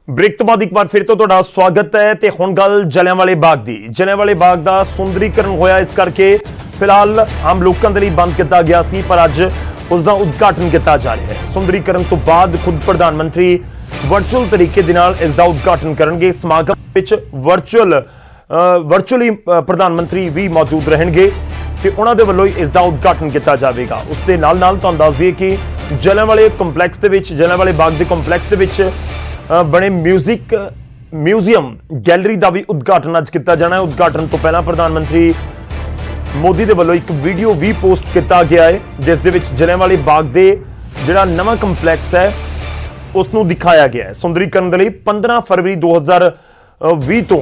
Break तो बाद एक बार फिर तो तुहाडा स्वागत है। ते हुण गल जलियांवाले बाग दी। जलियांवाले बाग दा सुंदरीकरण होया, इस करके फिलहाल आम लोकां दे लई बंद किया गया सी, पर अज उसका उद्घाटन किया जा रहा है। सुंदरीकरण तो बाद खुद प्रधानमंत्री वर्चुअल तरीके दे नाल इसका उद्घाटन करनगे। समागम विच वर्चुअली प्रधानमंत्री भी मौजूद रहणगे ते उन्हां दे वल्लों ही इसका उद्घाटन किया जाएगा। उस दे नाल नाल तुहानूं दस दईए कि जलियांवाले कंपलैक्स दे विच, जलियांवाले बाग दे कंपलैक्स दे विच बने म्यूजियम गैलरी का भी उद्घाटन अज किया जाना है। उद्घाटन तो पहला प्रधानमंत्री मोदी के वलों एक वीडियो भी पोस्ट किया गया है, जिस दे विच जलियांवाले बाग दे जिहड़ा नवां कंपलैक्स है उसनूं दिखाया गया है। सुंदरीकरण दे लई 15 फरवरी 2020 तो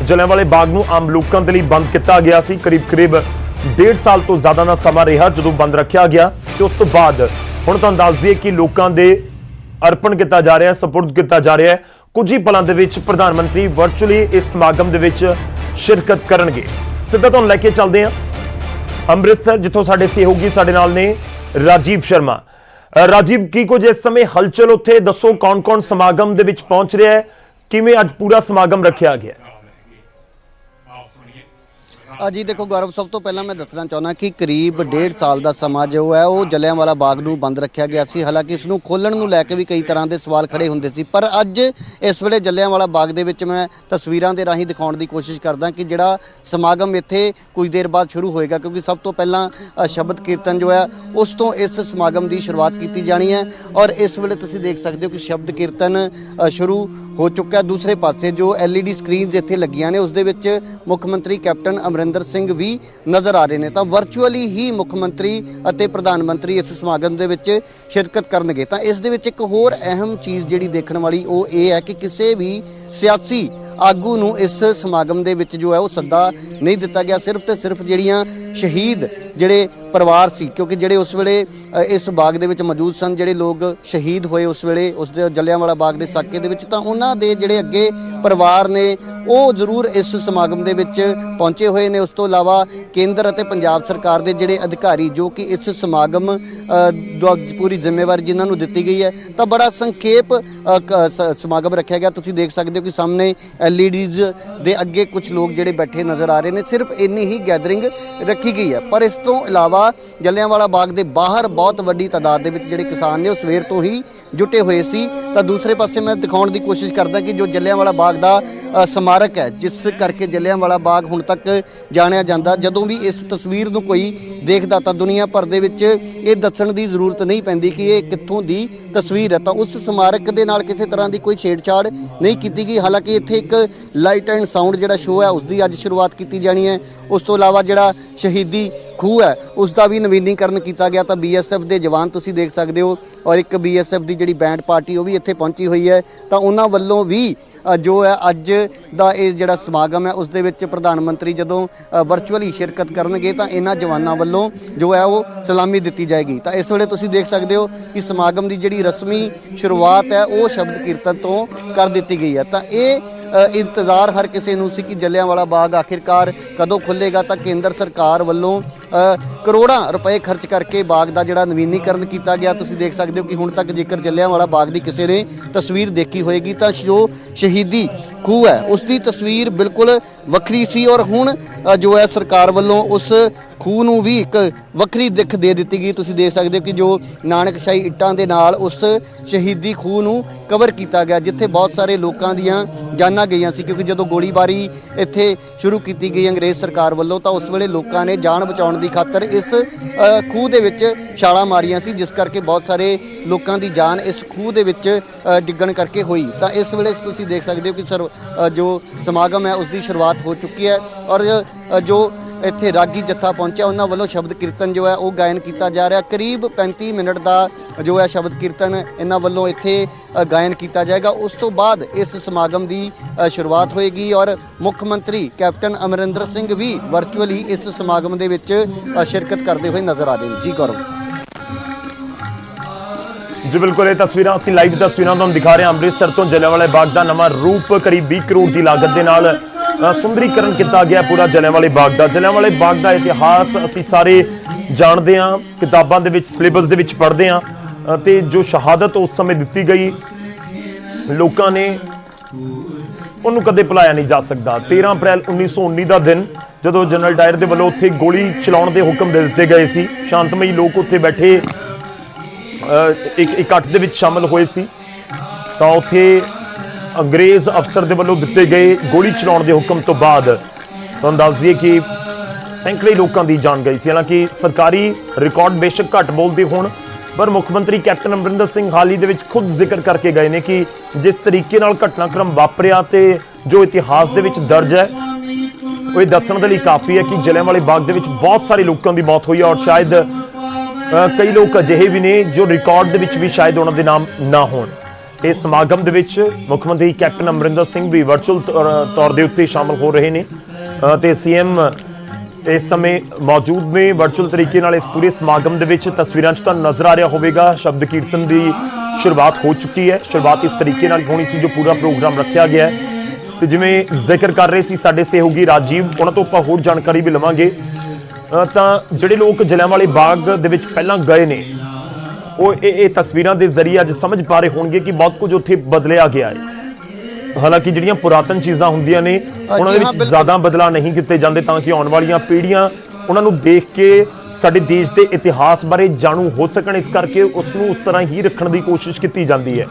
जलियांवाले बाग नूं आम लोकां दे लई बंद किया गया सी। करीब 1.5 साल तो ज़्यादा का समा रहा जदों बंद रखा गया। तो उस तो बाद हुण तुहानूं दस दईए कि लोकां दे अर्पण किया जा रहा है, सपुर्द किया जा रहा है। कुछ ही पलों के प्रधानमंत्री वर्चुअली इस समागम के शिरकत करनगे। सीधा तुहानूं लैके चलते हैं अमृतसर, जिथों साडे सहयोगी साडे नाल ने राजीव शर्मा। राजीव, की कुछ इस समय हलचल उत्थे दसो, कौन कौन समागम दे विच पहुंच रहा है, किवें अज पूरा समागम रखा गया? जी देखो गौरव, सब तो पहला मैं दसना चाहना कि करीब 1.5 साल का समा जो है वो जलियांवाला बाग नूं बंद रखा गया सी। हालांकि इसनूं खोलण नूं लैके भी कई तरह के सवाल खड़े हुंदे सी, पर अज इस वेले जलियांवाला बाग दे विच मैं तस्वीरां दे राहीं दिखाउण दी कोशिश करदा कि जिहड़ा समागम इत्थे कुछ देर बाद शुरू होएगा, क्योंकि सब तो पहला शब्द कीर्तन जो है उस तो इस समागम की शुरुआत की जानी है। और इस वेले तुसीं देख सकते हो कि शब्द कीर्तन शुरू हो चुका है। दूसरे पासे जो LED स्क्रीनस इत्थे लगियां ने उस दे विच मुख मंत्री कैप्टन अमरिंदर सिंह भी नज़र आ रहे हैं। तो वर्चुअली ही मुख मंत्री अते प्रधानमंत्री इस समागम दे विच शिरकत करनगे। तो इस दे विच एक होर अहम चीज़ जिहड़ी देखण वाली वो ये है कि किसी भी सियासी आगू नूं इस समागम दे विच जो है वो सद्दा नहीं दिता गया। सिर्फ तो सिर्फ जिहड़ियां शहीद जिहड़े परिवार सी, क्योंकि जिहड़े उस वेले इस बाग दे विच मौजूद सन, जिहड़े लोग शहीद होए उस वेले उस जलियांवाला बाग दे साके दे विच, तां उन्हां दे जिहड़े अगे परिवार ने वो जरूर इस समागम दे विच पहुंचे हुए ने। उस तो इलावा केंद्र अते पंजाब सरकार दे जिहड़े अधिकारी जो कि इस समागम पूरी जिम्मेवारी जिन्हां नूं दित्ती गई है, तो बड़ा संखेप समागम रखा गया। तुसीं देख सकते हो कि सामने LEDs दे अगे कुछ लोग जिहड़े बैठे नज़र आ रहे हैं। सिर्फ इन्नी ही गैदरिंग रखी गई है, पर इस तो इलावा जलियांवाला बाग दे बाहर बहुत वड्डी तादाद दे विच जिहड़े किसान ने वो सवेर तो ही जुटे हुए सी। तो दूसरे पासे मैं दिखाउण दी कोशिश करदा कि जो जलियांवाला बाग दा स्मारक है, जिस करके जलियांवाला बाग हुण तक जाणिया जांदा, जदों भी इस तस्वीर नूं कोई देखदा तां दुनिया भर दे विच ये दस्सण दी जरूरत नहीं पैंदी कि ये कित्थों दी तस्वीर है। तो उस स्मारक दे नाल किसी तरह की कोई छेड़छाड़ नहीं की गई। हालांकि इत्थे एक लाइट एंड साउंड जिहड़ा शो है उसकी अज शुरुआत की जानी है। उस तो इलावा जिहड़ा शहीदी खूह है उसका भी नवीनीकरण किया गया। तो BSF के जवान तुसीं देख सकते हो, और एक BSF की जिहड़ी बैंड पार्टी वो भी इत्थे पहुंची हुई है। तो उन्हां वल्लों भी जो है अज का ये जिहड़ा समागम है उस दे विच प्रधानमंत्री जदों वर्चुअली शिरकत करनगे तो इन्हां जवानों वल्लों जो है वो सलामी दी जाएगी। तो इस वेले तुसीं देख सकते हो कि समागम की जिहड़ी रस्मी शुरुआत है वो शब्द कीर्तन तो कर दी गई है। तो ये इंतज़ार हर किसी नूं सी कि जलियांवाला बाग आखिरकार कदों खुलेगा। तो केंद्र सरकार वल्लों करोड़ां रुपए खर्च करके बाग का जिहड़ा नवीनीकरण किया गया। तुसीं देख सकते हो कि हुण तक जेकर जलियांवाला बाग की किसी ने तस्वीर देखी होएगी तो जो शहीदी खूह है उसकी तस्वीर बिल्कुल वक्री सी, और हुण जो है सरकार वल्लों उस खूह नूं भी एक वक्री दिख दे दी गई। तुसीं देख सकते हो कि जो नानकशाही इट्टां दे नाल उस शहीदी खूह नूं कवर किया गया, जिथे बहुत सारे लोगों दीयां जानां गईयां सी। क्योंकि जदों गोलीबारी इत्थे शुरू की गई अंग्रेज़ सरकार वल्लों, तो उस वेले लोगों ने जान बचाउण दी खातर इस खूह दे विच छालां मारियां सी, जिस करके बहुत सारे लोगों की जान इस खूह दे विच डिग्गण करके हुई। तो इस वेले तुसीं देख सकते हो कि जो समागम है उसकी शुरुआत हो चुकी है, और जो इत्थे रागी जत्था पहुंचा उन्होंने वालों शब्द कीर्तन जो है वो गायन किया जा रहा। करीब 35 मिनट का जो है शब्द कीर्तन इन्हों वालों इत्थे गायन किया जाएगा। उस तो बाद इस समागम की शुरुआत होएगी, और मुख मंत्री कैप्टन अमरिंदर सिंह भी वर्चुअली इस समागम के विच शिरकत करते हुए नज़र आ रहे हैं। जी गौरव जी बिल्कुल, ये तस्वीरां असीं लाइव तस्वीरां तुहानूं दिखा रहे हैं अमृतसर तो। जलियांवाले बाग का नवां रूप करीब 20 करोड़ की लागत के नाल सुंदरीकरण किया गया पूरा जलियांवाले बाग का। जलियांवाले बाग का इतिहास असीं सारे जानते हैं, किताबां दे विच सिलेबस दे विच पढ़ते हैं। तो जो शहादत उस समय दी गई, लोगों ने ਉਹਨੂੰ ਕਦੇ ਭੁਲਾਇਆ ਨਹੀਂ ਜਾ ਸਕਦਾ। 13 ਅਪ੍ਰੈਲ 1919 ਦਾ ਦਿਨ ਜਦੋਂ ਜਨਰਲ ਡਾਇਰ ਦੇ ਵੱਲੋਂ ਉੱਥੇ ਗੋਲੀ ਚਲਾਉਣ ਦੇ ਹੁਕਮ ਦੇ ਦਿੱਤੇ ਗਏ ਸੀ, ਸ਼ਾਂਤਮਈ ਲੋਕ ਉੱਥੇ ਬੈਠੇ ਇੱਕ ਇਕੱਠ ਦੇ ਵਿੱਚ ਸ਼ਾਮਲ ਹੋਏ ਸੀ, ਤਾਂ ਉੱਥੇ ਅੰਗਰੇਜ਼ ਅਫਸਰ ਦੇ ਵੱਲੋਂ ਦਿੱਤੇ ਗਏ ਗੋਲੀ ਚਲਾਉਣ ਦੇ ਹੁਕਮ ਤੋਂ ਬਾਅਦ ਤੁਹਾਨੂੰ ਦੱਸ ਦਈਏ ਕਿ ਸੈਂਕੜੇ ਲੋਕਾਂ ਦੀ ਜਾਨ ਗਈ ਸੀ। ਹਾਲਾਂਕਿ ਸਰਕਾਰੀ ਰਿਕਾਰਡ ਬੇਸ਼ੱਕ ਘੱਟ ਬੋਲਦੇ ਹੋਣ, ਪਰ ਮੁੱਖ ਮੰਤਰੀ ਕੈਪਟਨ ਅਮਰਿੰਦਰ ਸਿੰਘ ਹਾਲ ਹੀ ਦੇ ਵਿੱਚ ਖੁਦ ਜ਼ਿਕਰ ਕਰਕੇ ਗਏ ਨੇ ਕਿ ਜਿਸ ਤਰੀਕੇ ਨਾਲ ਘਟਨਾਕ੍ਰਮ ਵਾਪਰਿਆ ਤੇ ਜੋ ਇਤਿਹਾਸ ਦੇ ਵਿੱਚ ਦਰਜ ਹੈ, ਉਹ ਇਹ ਦੱਸਣ ਦੇ ਲਈ ਕਾਫੀ ਹੈ ਕਿ ਜਲਿਆਂਵਾਲੇ ਬਾਗ ਦੇ ਵਿੱਚ ਬਹੁਤ ਸਾਰੇ ਲੋਕਾਂ ਦੀ ਮੌਤ ਹੋਈ ਹੈ, ਔਰ ਸ਼ਾਇਦ ਕਈ ਲੋਕ ਅਜਿਹੇ ਵੀ ਨੇ ਜੋ ਰਿਕਾਰਡ ਦੇ ਵਿੱਚ ਵੀ ਸ਼ਾਇਦ ਉਹਨਾਂ ਦੇ ਨਾਮ ਨਾ ਹੋਣ। ਇਸ ਸਮਾਗਮ ਦੇ ਵਿੱਚ ਮੁੱਖ ਮੰਤਰੀ ਕੈਪਟਨ ਅਮਰਿੰਦਰ ਸਿੰਘ ਵੀ ਵਰਚੁਅਲ ਤੌਰ ਦੇ ਉੱਤੇ ਸ਼ਾਮਲ ਹੋ ਰਹੇ ਨੇ ਤੇ ਸੀਐਮ ਇਸ ਸਮੇਂ ਮੌਜੂਦ ਨੇ ਵਰਚੁਅਲ ਤਰੀਕੇ ਨਾਲ। ਇਸ ਪੂਰੇ ਸਮਾਗਮ ਦੇ ਵਿੱਚ ਤਸਵੀਰਾਂ 'ਚ ਤੁਹਾਨੂੰ ਨਜ਼ਰ ਆ ਰਿਹਾ ਹੋਵੇਗਾ, ਸ਼ਬਦ ਕੀਰਤਨ ਦੀ ਸ਼ੁਰੂਆਤ ਹੋ ਚੁੱਕੀ ਹੈ। ਸ਼ੁਰੂਆਤ ਇਸ ਤਰੀਕੇ ਨਾਲ ਹੋਣੀ ਸੀ ਜੋ ਪੂਰਾ ਪ੍ਰੋਗਰਾਮ ਰੱਖਿਆ ਗਿਆ ਹੈ, ਤੇ ਜਿਵੇਂ ਜ਼ਿਕਰ ਕਰ ਰਹੇ ਸੀ ਸਾਡੇ ਸਹਿਯੋਗੀ ਰਾਜੀਵ, ਉਹਨਾਂ ਤੋਂ ਆਪਾਂ ਹੋਰ ਜਾਣਕਾਰੀ ਵੀ ਲਵਾਂਗੇ। ਤਾਂ ਜਿਹੜੇ ਲੋਕ ਜਲਿਆਂਵਾਲੇ ਬਾਗ ਦੇ ਵਿੱਚ ਪਹਿਲਾਂ ਗਏ ਨੇ, ਉਹ ਇਹ ਤਸਵੀਰਾਂ ਦੇ ਜ਼ਰੀਏ ਅੱਜ ਸਮਝ ਪਾ ਰਹੇ ਹੋਣਗੇ ਕਿ ਬਹੁਤ ਕੁਝ ਉੱਥੇ ਬਦਲਿਆ ਗਿਆ ਹੈ। ਹਾਲਾਂਕਿ ਜਿਹੜੀਆਂ ਪੁਰਾਤਨ ਚੀਜ਼ਾਂ ਹੁੰਦੀਆਂ ਨੇ ਉਹਨਾਂ ਦੇ ਵਿੱਚ ਜ਼ਿਆਦਾ ਬਦਲਾਅ ਨਹੀਂ ਕੀਤੇ ਜਾਂਦੇ, ਤਾਂ ਕਿ ਆਉਣ ਵਾਲੀਆਂ ਪੀੜ੍ਹੀਆਂ ਉਹਨਾਂ ਨੂੰ ਦੇਖ ਕੇ ਸਾਡੇ ਦੇਸ਼ ਦੇ ਇਤਿਹਾਸ ਬਾਰੇ ਜਾਣੂ ਹੋ ਸਕਣ। ਇਸ ਕਰਕੇ ਉਸ ਨੂੰ ਉਸ ਤਰ੍ਹਾਂ ਹੀ ਰੱਖਣ ਦੀ ਕੋਸ਼ਿਸ਼ ਕੀਤੀ ਜਾਂਦੀ ਹੈ।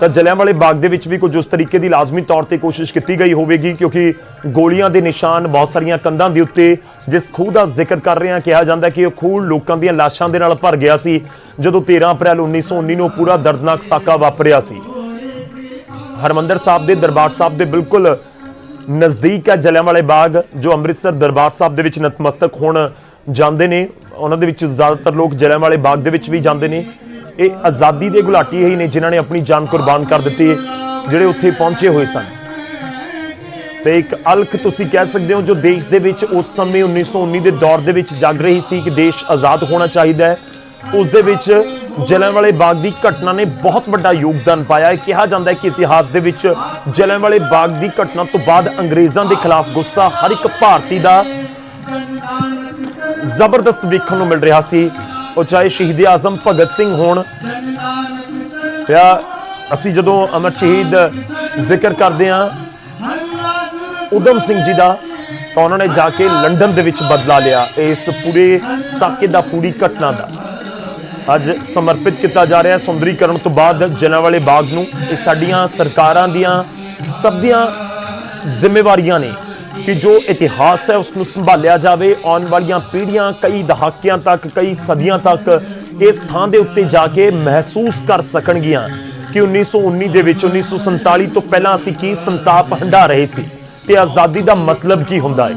ਤਾਂ ਜਲਿਆਂਵਾਲੇ ਬਾਗ ਦੇ ਵਿੱਚ ਵੀ ਕੁਝ ਉਸ ਤਰੀਕੇ ਦੀ ਲਾਜ਼ਮੀ ਤੌਰ ਤੇ ਕੋਸ਼ਿਸ਼ ਕੀਤੀ ਗਈ ਹੋਵੇਗੀ, ਕਿਉਂਕਿ ਗੋਲੀਆਂ ਦੇ ਨਿਸ਼ਾਨ ਬਹੁਤ ਸਾਰੀਆਂ ਕੰਧਾਂ ਦੇ ਉੱਤੇ, ਜਿਸ ਖੂਹ ਦਾ ਜ਼ਿਕਰ ਕਰ ਰਹੇ ਹਾਂ, ਕਿਹਾ ਜਾਂਦਾ ਕਿ ਉਹ ਖੂਹ ਲੋਕਾਂ ਦੀਆਂ ਲਾਸ਼ਾਂ ਦੇ ਨਾਲ ਭਰ ਗਿਆ ਸੀ ਜਦੋਂ 13 ਅਪ੍ਰੈਲ 1919 ਨੂੰ ਪੂਰਾ ਦਰਦਨਾਕ ਸਾਕਾ ਵਾਪਰਿਆ ਸੀ। ਹਰਮੰਦਰ ਸਾਹਿਬ ਦੇ ਦਰਬਾਰ ਸਾਹਿਬ ਦੇ ਬਿਲਕੁਲ ਨਜ਼ਦੀਕ ਹੈ ਜਲਿਆਂਵਾਲੇ ਬਾਗ, ਜੋ ਅੰਮ੍ਰਿਤਸਰ ਦਰਬਾਰ ਸਾਹਿਬ ਦੇ ਵਿੱਚ ਨਤਮਸਤਕ ਹੋਣ ਜਾਂਦੇ ਨੇ। ਉਹਨਾਂ ਦੇ ਵਿੱਚ ਜ਼ਿਆਦਾਤਰ ਲੋਕ ਜਲਿਆਂਵਾਲੇ ਬਾਗ ਦੇ ਵਿੱਚ ਵੀ ਜਾਂਦੇ ਨੇ। ਇਹ ਆਜ਼ਾਦੀ ਦੇ ਗੁਲਾਟੀ ਹੀ ਨੇ ਜਿਨ੍ਹਾਂ ਨੇ ਆਪਣੀ ਜਾਨ ਕੁਰਬਾਨ ਕਰ ਦਿੱਤੀ, ਜਿਹੜੇ ਉੱਥੇ ਪਹੁੰਚੇ ਹੋਏ ਸਨ। ਤੇ ਇੱਕ ਅਲਖ ਤੁਸੀਂ ਕਹਿ ਸਕਦੇ ਹੋ ਜੋ ਦੇਸ਼ ਦੇ ਵਿੱਚ ਉਸ ਸਮੇਂ 1919 ਦੇ ਦੌਰ ਦੇ ਵਿੱਚ ਜਗ ਰਹੀ ਸੀ ਕਿ ਦੇਸ਼ ਆਜ਼ਾਦ ਹੋਣਾ ਚਾਹੀਦਾ ਹੈ, ਉਸ ਦੇ ਵਿੱਚ ਜਲਿਆਂਵਾਲੇ ਬਾਗ ਦੀ ਘਟਨਾ ਨੇ ਬਹੁਤ ਵੱਡਾ ਯੋਗਦਾਨ ਪਾਇਆ ਹੈ। ਕਿਹਾ ਜਾਂਦਾ ਹੈ ਕਿ ਇਤਿਹਾਸ ਦੇ ਵਿੱਚ ਜਲਿਆਂਵਾਲੇ ਬਾਗ ਦੀ ਘਟਨਾ ਤੋਂ ਬਾਅਦ ਅੰਗਰੇਜ਼ਾਂ ਦੇ ਖਿਲਾਫ ਗੁੱਸਾ ਹਰ ਇੱਕ ਭਾਰਤੀ ਦਾ ਜ਼ਬਰਦਸਤ ਵੇਖਣ ਨੂੰ ਮਿਲ ਰਿਹਾ ਸੀ, ਉਹ ਚਾਹੇ ਸ਼ਹੀਦ ਆਜ਼ਮ ਭਗਤ ਸਿੰਘ ਹੋਣ ਜਾਂ ਅਸੀਂ ਜਦੋਂ ਅਮਰ ਸ਼ਹੀਦ ਜ਼ਿਕਰ ਕਰਦੇ ਹਾਂ ਊਧਮ ਸਿੰਘ ਜੀ ਦਾ, ਤਾਂ ਉਹਨਾਂ ਨੇ ਜਾ ਕੇ ਲੰਡਨ ਦੇ ਵਿੱਚ ਬਦਲਾ ਲਿਆ ਇਸ ਪੂਰੇ ਸਾਕੇ ਦਾ, ਪੂਰੀ ਘਟਨਾ ਦਾ ਅੱਜ ਸਮਰਪਿਤ ਕੀਤਾ ਜਾ ਰਿਹਾ ਸੁੰਦਰੀਕਰਨ ਤੋਂ ਬਾਅਦ ਜਲਿਆਂਵਾਲੇ ਬਾਗ ਨੂੰ। ਇਹ ਸਾਡੀਆਂ ਸਰਕਾਰਾਂ ਦੀਆਂ ਸਭ ਦੀਆਂ ਜ਼ਿੰਮੇਵਾਰੀਆਂ ਨੇ ਕਿ ਜੋ ਇਤਿਹਾਸ ਹੈ ਉਸ ਨੂੰ ਸੰਭਾਲਿਆ ਜਾਵੇ। ਆਉਣ ਵਾਲੀਆਂ ਪੀੜ੍ਹੀਆਂ ਕਈ ਦਹਾਕਿਆਂ ਤੱਕ, ਕਈ ਸਦੀਆਂ ਤੱਕ ਇਸ ਥਾਂ ਦੇ ਉੱਤੇ ਜਾ ਕੇ ਮਹਿਸੂਸ ਕਰ ਸਕਣਗੀਆਂ ਕਿ 1919 ਦੇ ਵਿੱਚ 1947 ਤੋਂ ਪਹਿਲਾਂ ਅਸੀਂ ਕੀ ਸੰਤਾਪ ਹੰਢਾ ਰਹੇ ਸੀ ਤੇ ਆਜ਼ਾਦੀ ਦਾ ਮਤਲਬ ਕੀ ਹੁੰਦਾ ਹੈ।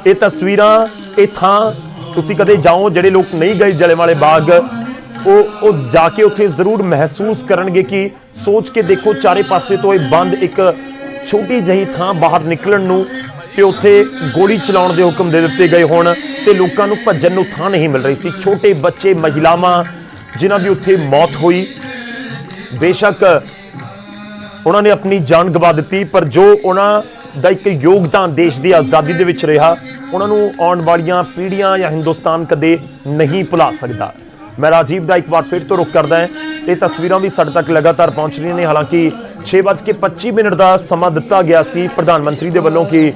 ਇਹ ਤਸਵੀਰਾਂ, ਇਹ ਥਾਂ ਤੁਸੀਂ ਕਦੇ ਜਾਓ, ਜਿਹੜੇ ਲੋਕ ਨਹੀਂ ਗਏ ਜਲਿਆਂਵਾਲੇ ਬਾਗ, ਉਹ ਜਾ ਕੇ ਉੱਥੇ ਜ਼ਰੂਰ ਮਹਿਸੂਸ ਕਰਨਗੇ ਕਿ ਸੋਚ ਕੇ ਦੇਖੋ, ਚਾਰੇ ਪਾਸੇ ਤੋਂ ਇਹ ਬੰਦ ਇੱਕ ਛੋਟੀ ਜਿਹੀ ਥਾਂ ਬਾਹਰ ਨਿਕਲਣ ਨੂੰ, ਤੇ ਉੱਥੇ ਗੋਲੀ ਚਲਾਉਣ ਦੇ ਹੁਕਮ ਦੇ ਦਿੱਤੇ ਗਏ ਹੋਣ ਤੇ ਲੋਕਾਂ ਨੂੰ ਭੱਜਣ ਨੂੰ ਥਾਂ ਨਹੀਂ ਮਿਲ ਰਹੀ ਸੀ। ਛੋਟੇ ਬੱਚੇ, ਮਹਿਲਾਵਾਂ ਜਿਨ੍ਹਾਂ ਦੀ ਉੱਥੇ ਮੌਤ ਹੋਈ, ਬੇਸ਼ੱਕ ਉਹਨਾਂ ਨੇ ਆਪਣੀ ਜਾਨ ਗਵਾ ਦਿੱਤੀ, ਪਰ ਜੋ ਉਹਨਾਂ ਦਾ ਇੱਕ ਯੋਗਦਾਨ ਦੇਸ਼ ਦੀ ਆਜ਼ਾਦੀ ਦੇ ਵਿੱਚ ਰਿਹਾ, ਉਹਨਾਂ ਨੂੰ ਆਉਣ ਵਾਲੀਆਂ ਪੀੜ੍ਹੀਆਂ ਜਾਂ ਹਿੰਦੁਸਤਾਨ ਕਦੇ ਨਹੀਂ ਭੁਲਾ ਸਕਦਾ। ਮੈਂ ਰਾਜੀਵ ਦਾ ਇੱਕ ਵਾਰ ਫਿਰ ਤੋਂ ਰੁਕ ਕਰਦਾ ਹਾਂ। ਇਹ ਤਸਵੀਰਾਂ ਵੀ ਸਾਡੇ ਤੱਕ ਲਗਾਤਾਰ ਪਹੁੰਚ ਰਹੀਆਂ ਨੇ। ਹਾਲਾਂਕਿ 6:25 ਦਾ ਸਮਾਂ ਦਿੱਤਾ ਗਿਆ ਸੀ ਪ੍ਰਧਾਨ ਮੰਤਰੀ ਦੇ ਵੱਲੋਂ ਕਿ